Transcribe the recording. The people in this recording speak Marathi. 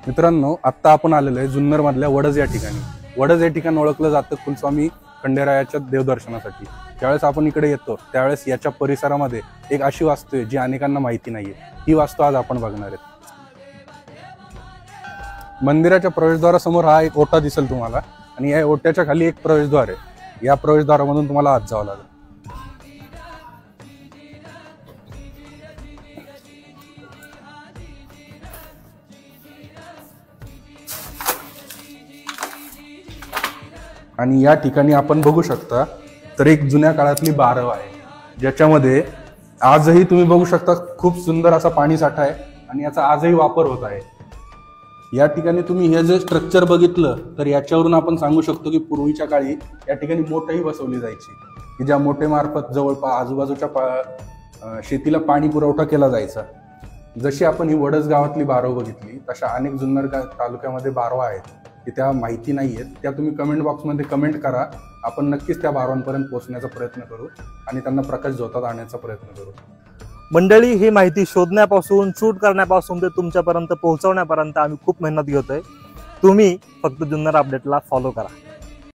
मित्रांनो, आत्ता आपण आलेलो आहे जुन्नर मधल्या वडज या ठिकाणी. वडज या ठिकाण ओळखलं जातं कुलस्वामी खंडेरायाच्या देवदर्शनासाठी. ज्यावेळेस आपण इकडे येतो त्यावेळेस याच्या परिसरामध्ये एक अशी वास्तू आहे जी अनेकांना माहिती नाहीये. ही वास्तू आज आपण बघणार आहेत. मंदिराच्या प्रवेशद्वारासमोर हा एक ओटा दिसेल तुम्हाला, आणि या ओट्याच्या खाली एक प्रवेशद्वार आहे. या प्रवेशद्वारामधून तुम्हाला आत जावं लागेल. आणि या ठिकाणी आपण बघू शकता तर एक जुन्या काळातली बारव आहे, ज्याच्यामध्ये आजही तुम्ही बघू शकता खूप सुंदर असा पाणी साठा आहे आणि याचा आजही वापर होत आहे. या ठिकाणी तुम्ही हे जे स्ट्रक्चर बघितलं तर याच्यावरून आपण सांगू शकतो की पूर्वीच्या काळी या ठिकाणी मोठही बसवली जायची, की ज्या मोठेमार्फत जवळपास आजूबाजूच्या शेतीला पाणी पुरवठा केला जायचा. जशी आपण ही वडज गावातली बारव बघितली तशा अनेक जुन्नर तालुक्यामध्ये बारवा आहेत की त्या माहिती नाही आहेत. त्या तुम्ही कमेंट बॉक्समध्ये कमेंट करा. आपण नक्कीच त्या बारवांपर्यंत पोहोचण्याचा प्रयत्न करू आणि त्यांना प्रकाश झोतात आणण्याचा प्रयत्न करू. मंडळी, ही माहिती शोधण्यापासून शूट करण्यापासून ते तुमच्यापर्यंत पोहोचवण्यापर्यंत आम्ही खूप मेहनत घेतोय. तुम्ही फक्त जुन्नर अपडेटला फॉलो करा.